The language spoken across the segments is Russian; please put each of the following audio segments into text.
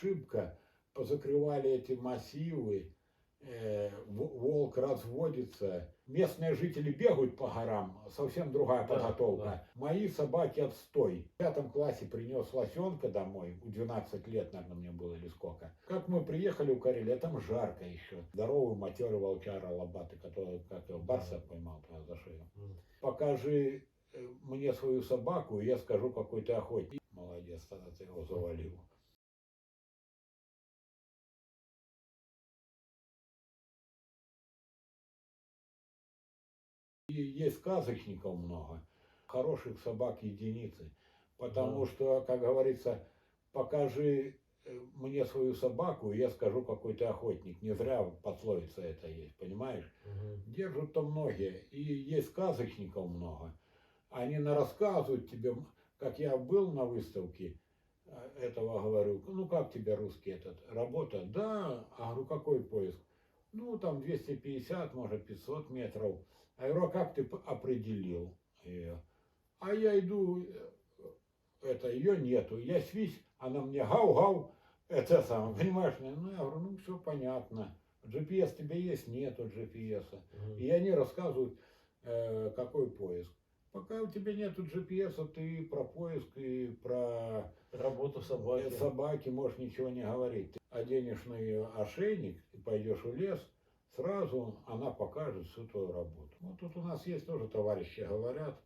ошибка, позакрывали эти массивы, волк разводится. Местные жители бегают по горам, совсем другая подготовка. Да. Мои собаки отстой. В 5 классе принес лосенка домой, у 12 лет, наверное, мне было или сколько. Как мы приехали у Карелии, там жарко еще. Здоровый матерый волчара лобатый, который как его барса поймал за шею. Покажи мне свою собаку, и я скажу, какой ты охотник. Молодец, тогда ты его завалил. И есть сказочников много, хороших собак единицы. Потому что, как говорится, покажи мне свою собаку, и я скажу, какой ты охотник. Не зря пословица это есть, понимаешь? Держат-то многие. И есть сказочников много. Они рассказывают тебе, как я был на выставке, этого говорю, ну как тебе русский этот, работа? Да, а говорю, какой поиск? Ну там 250, может 500 метров. А я говорю, а как ты определил ее? А я иду, это, ее нету. Я свись, она мне гау-гау, это самое, понимаешь? Ну, я говорю, ну, все понятно. GPS тебе есть? Нету GPS. И они рассказывают, какой поиск. Пока у тебя нету GPS, ты про поиск и про Работу собаки можешь ничего не говорить. Ты оденешь на ее ошейник и пойдешь в лес, сразу она покажет всю твою работу. Вот тут у нас есть тоже товарищи говорят,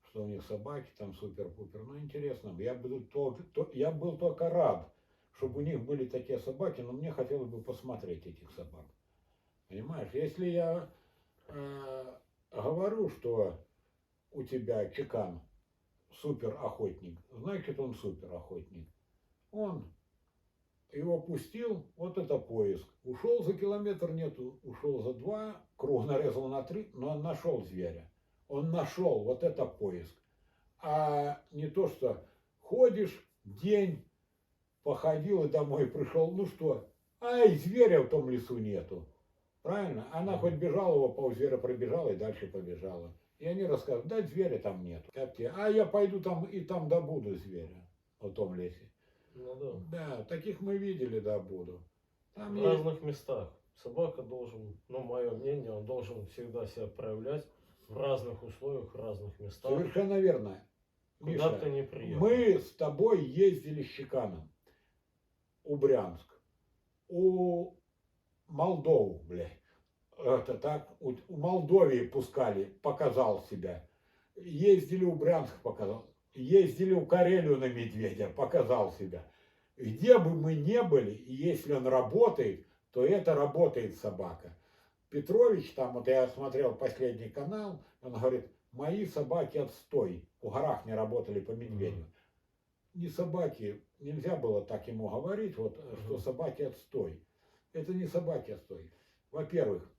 что у них собаки там супер-пупер. Ну интересно, я был только рад, чтобы у них были такие собаки, но мне хотелось бы посмотреть этих собак. Понимаешь, если я говорю, что у тебя чекан супер охотник, значит он супер охотник. Он его пустил, вот это поиск. Ушел за километр, нету, ушел за 2, круг нарезал на 3, но он нашел зверя. Он нашел, вот это поиск. А не то, что ходишь день, походил и домой пришел, ну что, ай, зверя в том лесу нету. Правильно? Она хоть бежала, его пол зверя пробежала и дальше побежала. И они рассказывают, да, зверя там нету. Как тебе? А я пойду там и там добуду зверя в том лесе. Ну да. Да, таких мы видели, добуду. Там В есть... разных местах. Собака должен, ну, мое мнение, он должен всегда себя проявлять в разных условиях, в разных местах. Совершенно верно. Куда Миша, бы ты ни приехал. мы с тобой ездили с чеканом. У Брянск. У Молдову, блядь. Это так, у Молдовии пускали, показал себя. Ездили у Брянск, показал. Ездили у Карелию на медведя, показал себя. Где бы мы ни были, и если он работает, то это работает собака. Петрович, там вот я смотрел последний канал, он говорит, мои собаки отстой. В горах не работали по медведю. Не собаки, нельзя было так ему говорить, вот, что собаки отстой. Это не собаки отстой. Во-первых,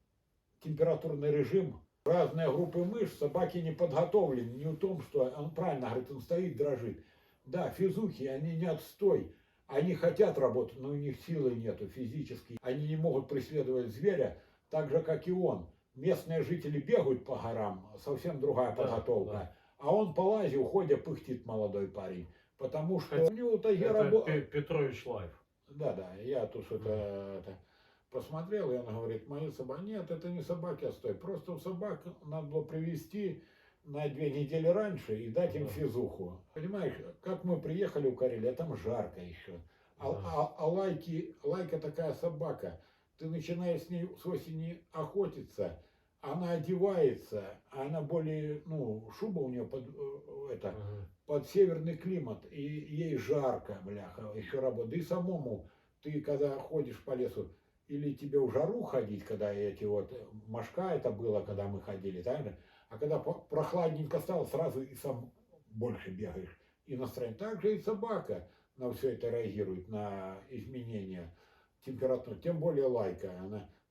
температурный режим, разные группы мышц, собаки не подготовлены, не в том, что он правильно говорит, он стоит, дрожит. Да, физухи, они не отстой, они хотят работать, но у них силы нету физически. Они не могут преследовать зверя так же, как и он. Местные жители бегают по горам, совсем другая подготовка. Да. А он по лазе, уходя, пыхтит молодой парень. Потому что у него тайге работает. Петрович Лайф. Да, я тут что-то посмотрел, и он говорит, мои собаки, нет, это не собаки, отстой. Просто у собак надо было привезти на 2 недели раньше и дать им физуху. Понимаешь, как мы приехали в Карелию, а там жарко еще. А лайка такая собака, ты начинаешь с ней с осени охотиться, она одевается, она более, ну, шуба у нее под северный климат, и ей жарко, бляха, еще работа. Да и самому, ты когда ходишь по лесу, или тебе в жару ходить, когда эти вот, мошка это было, когда мы ходили, так же, а когда прохладненько стало, сразу и сам больше бегаешь. И настроение. Так же и собака на все это реагирует, на изменения температуры. Тем более лайка.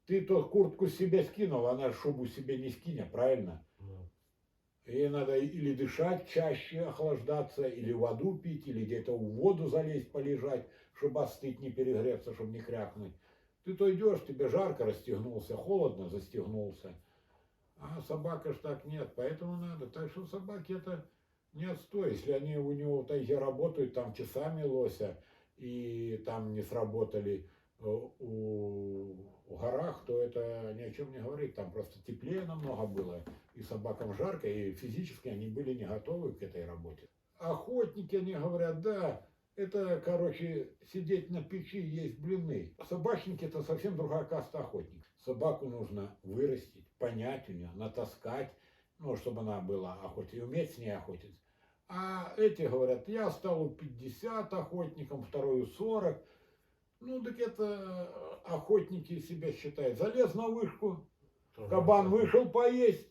Ты то куртку с себя скинул, она шубу себе не скинет, правильно? Ей надо или дышать чаще, охлаждаться, или воду пить, или где-то в воду залезть, полежать, чтобы остыть, не перегреться, чтобы не крякнуть. Ты то идешь, тебе жарко, расстегнулся, холодно, застегнулся. А собака ж так нет, поэтому надо. Так что собаки это не отстой. Если они у него в тайге работают, там часами лося, и там не сработали в горах, то это ни о чем не говорит. Там просто теплее намного было, и собакам жарко, и физически они были не готовы к этой работе. Охотники, они говорят, да, это, короче, сидеть на печи, есть блины. Собачники — это совсем другая каста охотников. Собаку нужно вырастить, понять у нее, натаскать, ну, чтобы она была охотницей, и уметь с ней охотиться. А эти говорят, я стал у 50 охотником, второй у 40. Ну, так это охотники себя считают. Залез на вышку, кабан вышел поесть,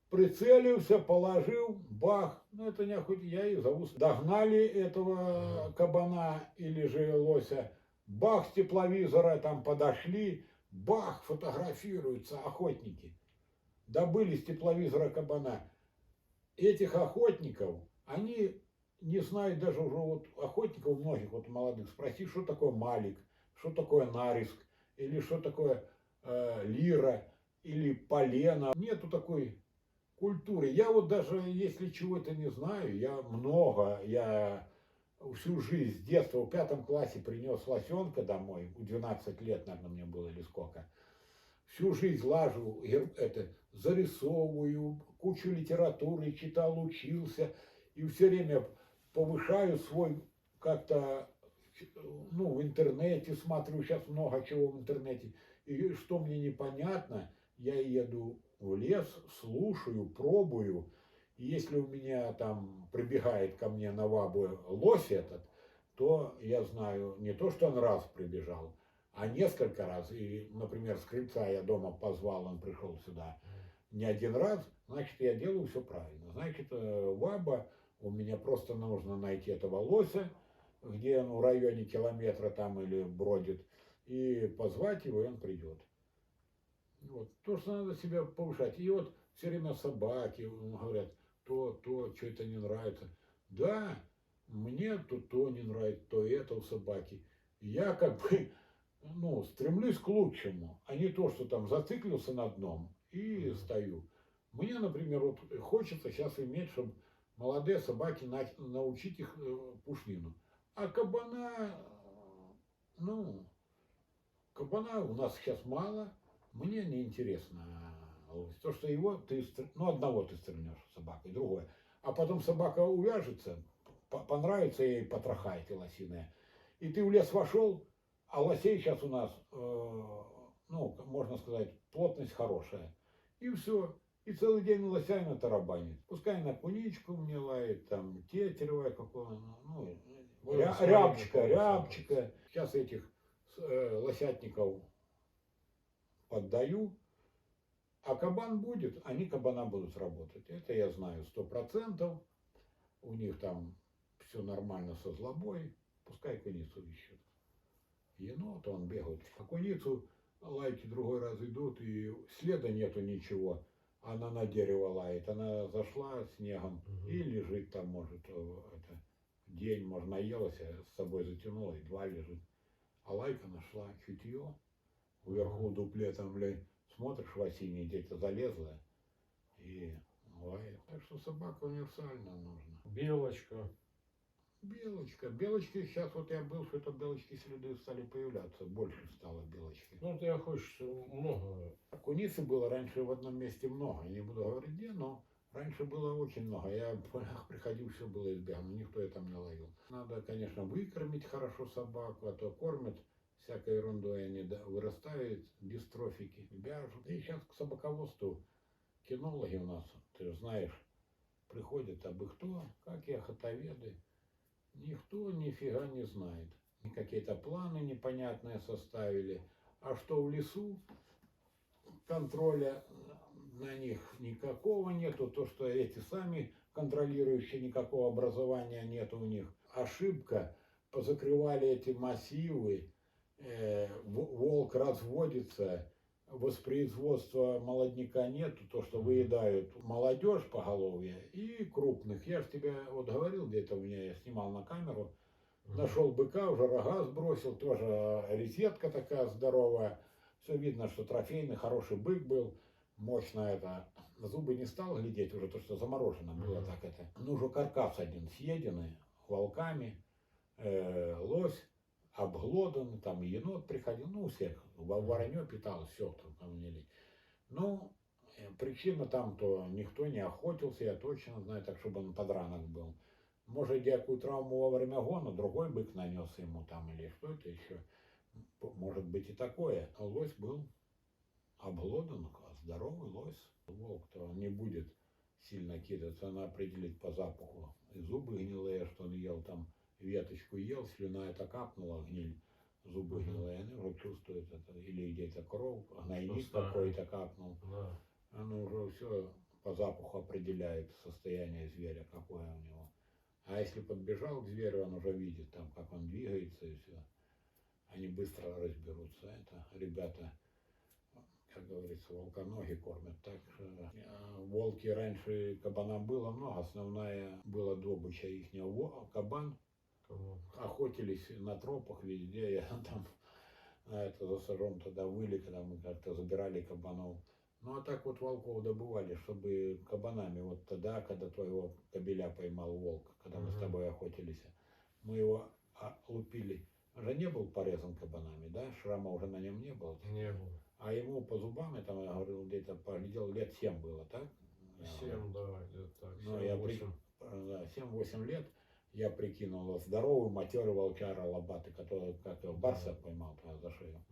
прицелился, положил, бах. Ну, это не охотник, я их зову. Догнали этого кабана или же лося, бах, с тепловизора там подошли, бах, фотографируются охотники. Добыли с тепловизора кабана. Этих охотников, они не знают даже уже вот охотников многих, вот молодых, спроси, что такое малик, что такое нариск, или что такое лира, или полено. Нету такой культуры. Я вот даже если чего-то не знаю, я всю жизнь с детства в 5 классе принес лосенка домой, в 12 лет, наверное, мне было или сколько. Всю жизнь лажу, зарисовываю, кучу литературы читал, учился, и все время повышаю свой как-то, ну, в интернете смотрю, сейчас много чего в интернете, и что мне непонятно, я еду в лес, слушаю, пробую, и если у меня там прибегает ко мне на вабу лось этот, то я знаю не то, что он раз прибежал, а несколько раз. И, например, с крыльца я дома позвал, он пришел сюда не один раз, значит, я делаю все правильно. Значит, ваба, у меня просто нужно найти этого лося, где он в районе километра там или бродит, и позвать его, и он придет. Вот. То, что надо себя повышать. И вот все время собаки говорят, что это не нравится. Да, мне то не нравится, то это у собаки. Я как бы, ну, стремлюсь к лучшему, а не то, что там зациклился на одном и стою. Мне, например, вот хочется сейчас иметь, чтобы молодые собаки научить их пушнину. А кабана, ну, кабана у нас сейчас мало, мне не интересно. То, что его ты, ну, одного ты стрельнешь собакой, другое. А потом собака увяжется, понравится ей потроха эти лосиные. И ты в лес вошел, а лосей сейчас у нас, ну, можно сказать, плотность хорошая. И все. И целый день лосями тарабанит. Пускай на куничку мне лает, там, тетеревая какого, ну, рябчика. Сейчас этих лосятников поддаю. А кабан будет, они кабана будут работать. Это я знаю 100%. У них там все нормально со злобой. Пускай куницу ищут. Енот, он бегает. А куницу лайки другой раз идут, и следа нету ничего. Она на дерево лает. Она зашла снегом и лежит там, может, это, день, может, наелась, с собой затянула, и 2 лежит. А лайка нашла чутье. Вверху дуплетом, блядь, смотришь в осеннее, где-то залезла и лает. Так что собака универсальная нужна. Белочка. Белочка. Белочки сейчас, вот я был, что-то белочки среды стали появляться. Больше стало белочки. Ну, ты хочешь много. Куницы было раньше в одном месте много. Не буду говорить где, но раньше было очень много. Я в полях приходил, все было избегано. Никто я там не ловил. Надо, конечно, выкормить хорошо собаку, а то кормят всякой ерундой, они вырастают, дистрофики, вяжут. И сейчас к собаководству кинологи у нас, ты же знаешь, приходят абы кто, как и охотоведы. Никто нифига не знает. Какие-то планы непонятные составили. А что в лесу, контроля на них никакого нету. То, что эти сами контролирующие, никакого образования нет у них. Ошибка. Позакрывали эти массивы. Волк разводится, воспроизводства молодняка нету, то, что выедают молодежь поголовье и крупных. Я же тебе вот говорил, где-то у меня я снимал на камеру, нашел быка, уже рога сбросил, тоже резетка такая здоровая. Все видно, что трофейный, хороший бык был, мощно это. Зубы не стал глядеть уже, то, что заморожено было так это. Ну, уже каркас один съеденный волками, лось. обглоданы, там и енот приходил, ну, у всех, воронье питалось, все, кто там не лень. Ну, причина там, то никто не охотился, я точно знаю, так, чтобы он подранок был. Может, якую травму во время гона, другой бык нанес ему там, или что это еще. Может быть и такое. А лось был обглодан, здоровый лось. Волк-то не будет сильно кидаться, она определит по запаху. И зубы гнилые, что он ел там, веточку ел, слюна это капнула, гниль, зубы гнилые, они уже чувствуют это. Или где-то кровь, гнойник какой-то капнул. Да. Оно уже все по запаху определяет состояние зверя, какое у него. А если подбежал к зверю, он уже видит там, как он двигается и все. Они быстро разберутся. Это ребята, как говорится, волконоги кормят. Так что волки раньше кабанам было много. Основная была добыча ихняя кабан. Кого? Охотились на тропах везде. Я там это за сажом тогда выли, когда мы как-то забирали кабанов. Ну а так вот волков добывали, чтобы кабанами. Вот тогда, когда твоего кобеля поймал волк, когда мы с тобой охотились, мы его лупили. Он же не был порезан кабанами, да? Шрама уже на нем не было. Не было. А ему по зубам, я там, я говорил, где-то поглядел, лет 7 было, так? 7, да, где-то так. Ну, я 7-8 лет я прикинул здоровый матерый волчара лобатый, который, как его, барса поймал за шею.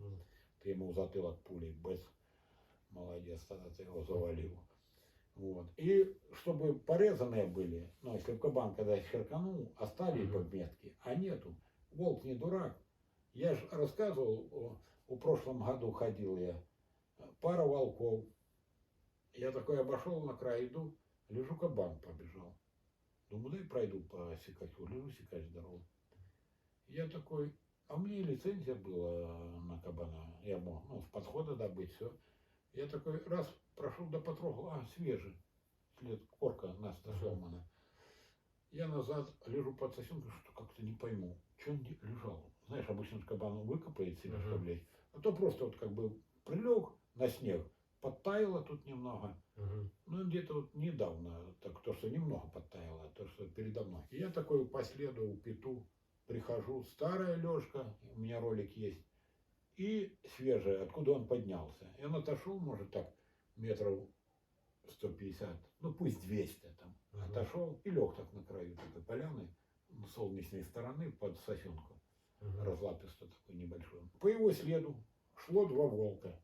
Ты ему в затылок пулей, бэц. Молодец, тогда ты его завалил. Вот. И чтобы порезанные были, ну, если кабан когда черканул, оставили бы метки, а нету. Волк не дурак. Я же рассказывал, в прошлом году ходил я, пара волков. Я такой обошел на край, иду, лежу, кабан побежал. Думаю, дай пройду по Сикачу, лежу, Сикач здоровый. Я такой, а у меня и лицензия была на кабана, я мог, ну, с подхода добыть, все. Я такой раз прошел, да потрогал, свежий, след, корка нас-то сломана. Я назад лежу под сосенкой, что как-то не пойму, что он лежал. Знаешь, обычно кабан выкопает себе, чтобы лечь. А то просто вот как бы прилег на снег, подтаяло тут немного. Ну, где-то вот недавно, так то, что немного подтаяло, то, что передо мной. И я такой по следу пету, прихожу, старая лёжка, у меня ролик есть, и свежая, откуда он поднялся. И он отошел, может, так, метров 150, ну пусть 200 там. Отошел и лег так на краю такой поляны, с солнечной стороны, под сосенку. Разлаписто такой небольшой. По его следу шло 2 волка.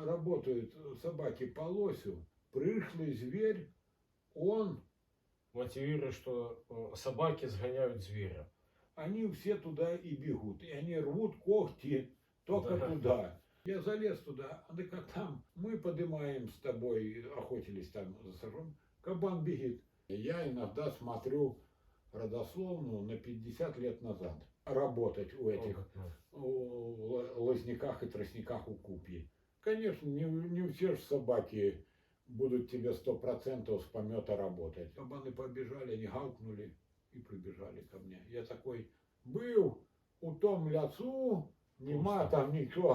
Работают собаки по лосю, пришлый зверь, он, Мотивирует, что собаки сгоняют зверя. они все туда и бегут. И они рвут когти только туда. Я залез туда, да как там, мы поднимаем с тобой, охотились там за сажом, кабан бегит. Я иногда смотрю родословную на 50 лет назад. Работать у этих лозняках и тростниках у купьи. Конечно, не все же собаки будут тебе 100% с помета работать. Кабаны побежали, они гаукнули и прибежали ко мне. Я такой был у том ляцу, нема там ничего.